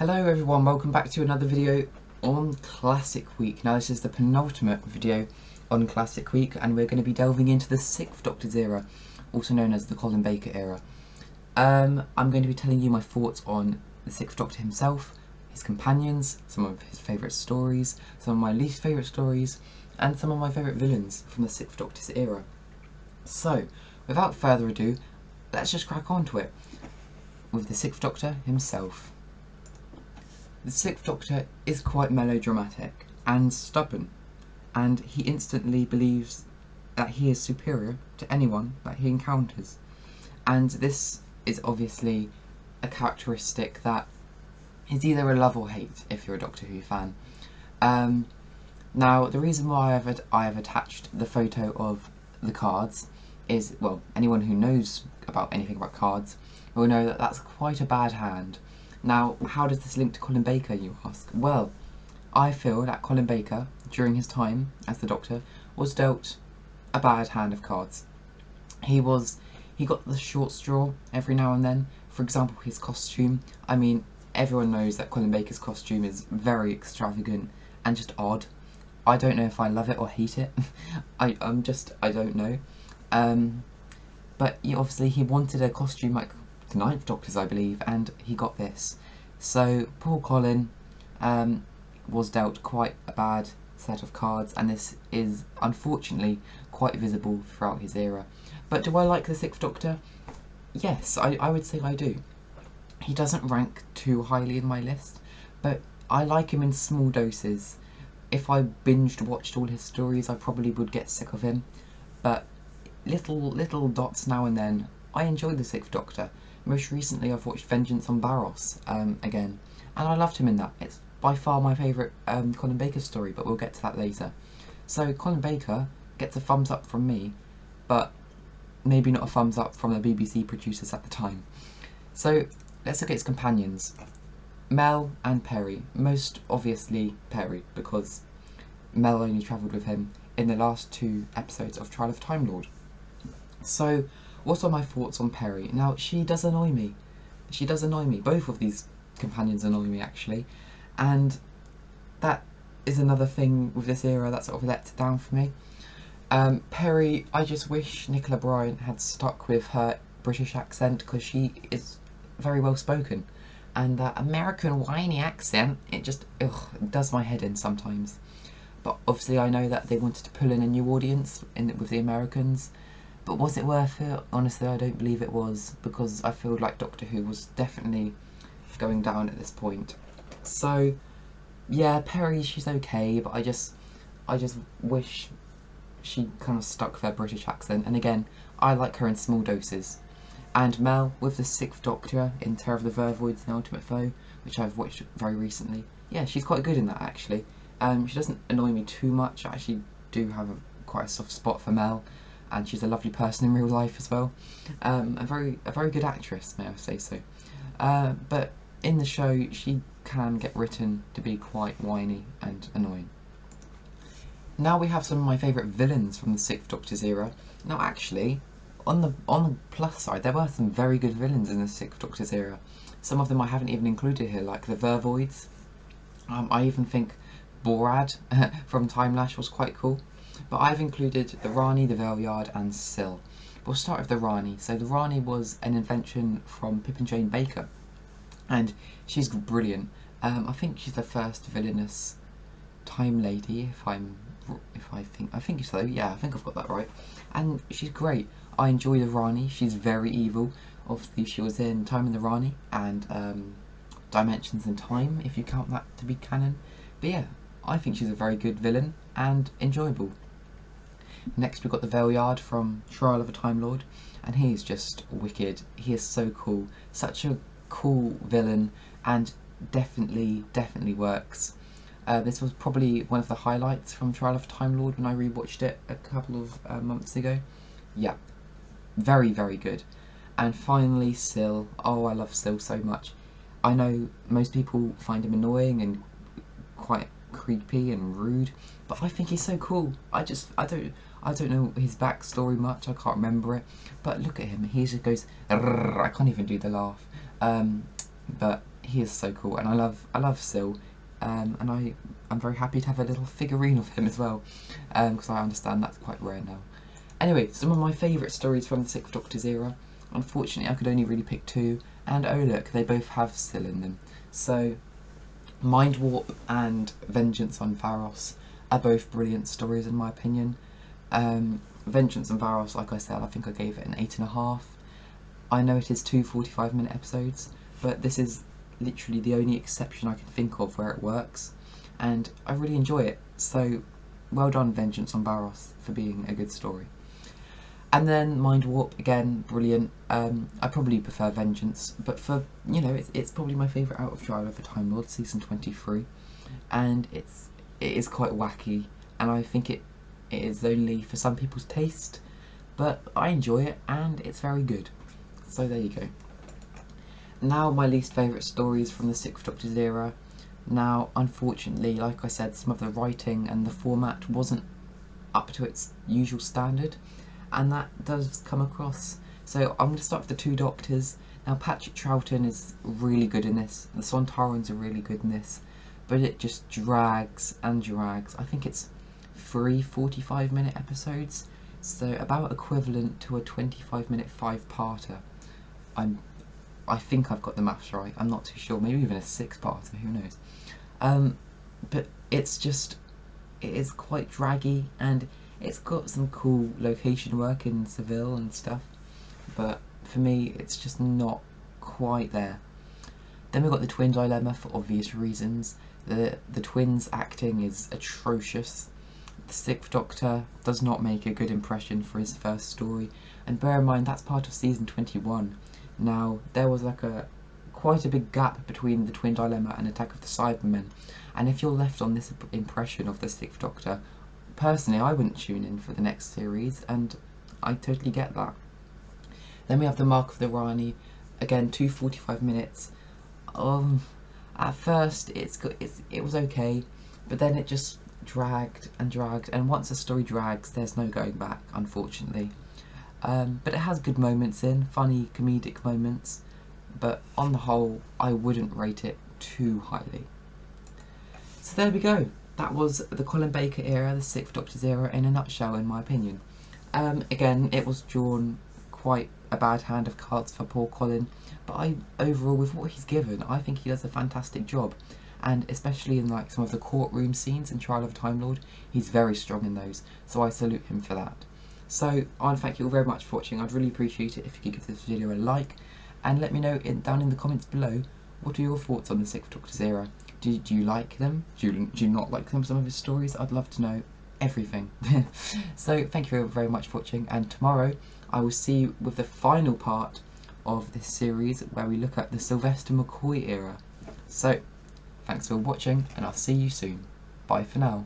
Hello everyone, welcome back to another video on Classic Week. Now this is the penultimate video on Classic Week and we're going to be delving into the 6th Doctor's era, also known as the Colin Baker era. I'm going to be telling you my thoughts on the 6th Doctor himself, his companions, some of his favourite stories, some of my least favourite stories, and some of my favourite villains from the 6th Doctor's era. So, without further ado, let's just crack on to it with the 6th Doctor himself. The 6th Doctor is quite melodramatic and stubborn, and he instantly believes that he is superior to anyone that he encounters. And this is obviously a characteristic that is either a love or hate if you're a Doctor Who fan. Now, the reason why I have attached the photo of the cards is, well, anyone who knows about anything about cards will know that that's quite a bad hand. Now, how does this link to Colin Baker, you ask? Well, I feel that Colin Baker, during his time as the Doctor, was dealt a bad hand of cards. He got the short straw every now and then. For example, his costume. I mean, everyone knows that Colin Baker's costume is very extravagant and just odd. I don't know if I love it or hate it. I don't know. But obviously he wanted a costume like the 9th Doctor's, I believe, and he got this. So poor Colin was dealt quite a bad set of cards, and this is unfortunately quite visible throughout his era. But do I like the 6th Doctor? Yes, I would say I do. He doesn't rank too highly in my list, but I like him in small doses. If I binged watched all his stories, I probably would get sick of him, but little dots now and then. I enjoy the 6th Doctor. Most recently I've watched Vengeance on Barrows again, and I loved him in that. It's by far my favourite Colin Baker story, but we'll get to that later. So Colin Baker gets a thumbs up from me, but maybe not a thumbs up from the BBC producers at the time. So let's look at his companions. Mel and Perry. Most obviously Perry, because Mel only travelled with him in the last 2 episodes of Trial of Time Lord. So, what are my thoughts on Perry? Now, she does annoy me. She does annoy me. Both of these companions annoy me, actually. And that is another thing with this era that sort of lets it down for me. Perry, I just wish Nicola Bryant had stuck with her British accent, because she is very well spoken. And that American whiny accent, it just does my head in sometimes. But obviously I know that they wanted to pull in a new audience with the Americans. But was it worth it? Honestly, I don't believe it was, because I feel like Doctor Who was definitely going down at this point. So, yeah, Perry, she's okay, but I just wish she kind of stuck with her British accent. And again, I like her in small doses. And Mel, with the 6th Doctor in Terror of the Vervoids and Ultimate Foe, which I've watched very recently. Yeah, she's quite good in that, actually. She doesn't annoy me too much. I actually do have quite a soft spot for Mel, and she's a lovely person in real life as well. A very good actress, may I say so. But in the show, she can get written to be quite whiny and annoying. Now we have some of my favourite villains from the 6th Doctor's era. Now actually, on the plus side, there were some very good villains in the 6th Doctor's era. Some of them I haven't even included here, like the Vervoids. I even think Borad from Time Lash was quite cool. But I've included the Rani, the Valeyard, and Sil. We'll start with the Rani. So the Rani was an invention from Pippin Jane Baker, and she's brilliant. I think she's the first villainous Time Lady, I think so. Yeah, I think I've got that right. And she's great. I enjoy the Rani. She's very evil. Obviously, she was in Time in the Rani and Dimensions in Time, if you count that to be canon. But yeah, I think she's a very good villain and enjoyable. Next we've got the Valeyard from Trial of a Time Lord, and he is just wicked. He is so cool. Such a cool villain, and definitely works. This was probably one of the highlights from Trial of a Time Lord when I rewatched it a couple of months ago. Yeah, very good. And finally, Sil. Oh, I love Sil so much. I know most people find him annoying and quite creepy and rude, but I think he's so cool. I don't know his backstory much. I can't remember it, but look at him. He just goes. I can't even do the laugh. But he is so cool, and I love Syl, and I'm very happy to have a little figurine of him as well, because I understand that's quite rare now. Anyway, some of my favourite stories from the Sixth Doctor's era. Unfortunately, I could only really pick two, and oh look, they both have Syl in them. So, Mind Warp and Vengeance on Varos are both brilliant stories in my opinion. Vengeance on Varos, like I said, I think I gave it an 8.5. I know it is two 45-minute episodes, but this is literally the only exception I can think of where it works, and I really enjoy it. So, well done, Vengeance on Varos, for being a good story. And then Mind Warp, again, brilliant. I probably prefer Vengeance, but for, you know, it's probably my favourite out of Trial of the Time Lord, season 23, and it is quite wacky, and I think it is only for some people's taste, but I enjoy it, and it's very good. So there you go. Now my least favourite stories from the Sixth Doctor's era. Now, unfortunately, like I said, some of the writing and the format wasn't up to its usual standard, and that does come across. So I'm going to start with the two Doctors. Now, Patrick Troughton is really good in this. The Sontarans are really good in this, but it just drags and drags. I think it's 3 45-minute episodes, so about equivalent to a 25-minute 5-parter. I think I've got the maths right. I'm not too sure. Maybe even a 6-parter. Who knows? But it's just, it is quite draggy, and it's got some cool location work in Seville and stuff. But for me, it's just not quite there. Then we've got the Twin Dilemma for obvious reasons. The twins' acting is atrocious. The Sixth Doctor does not make a good impression for his first story, and bear in mind that's part of season 21. Now, there was like quite a big gap between the Twin Dilemma and Attack of the Cybermen, and if you're left on this impression of the Sixth Doctor, personally I wouldn't tune in for the next series, and I totally get that. Then we have the Mark of the Rani, again 2 45 minutes. At first it was okay, but then it just dragged and dragged, and once a story drags, there's no going back, unfortunately. But it has good moments in, funny comedic moments, but on the whole, I wouldn't rate it too highly. So there we go. That was the Colin Baker era, the Sixth Doctor's era, in a nutshell, in my opinion. Again, it was drawn quite a bad hand of cards for poor Colin, but overall, with what he's given, I think he does a fantastic job, and especially in like some of the courtroom scenes in Trial of a Time Lord, he's very strong in those, so I salute him for that. So I want to thank you all very much for watching. I'd really appreciate it if you could give this video a like, and let me know down in the comments below, what are your thoughts on the Sixth Doctor's era? Do you like them? Do you not like some of his stories? I'd love to know everything. So thank you very much for watching, and tomorrow I will see you with the final part of this series where we look at the Sylvester McCoy era. So thanks for watching, and I'll see you soon. Bye for now.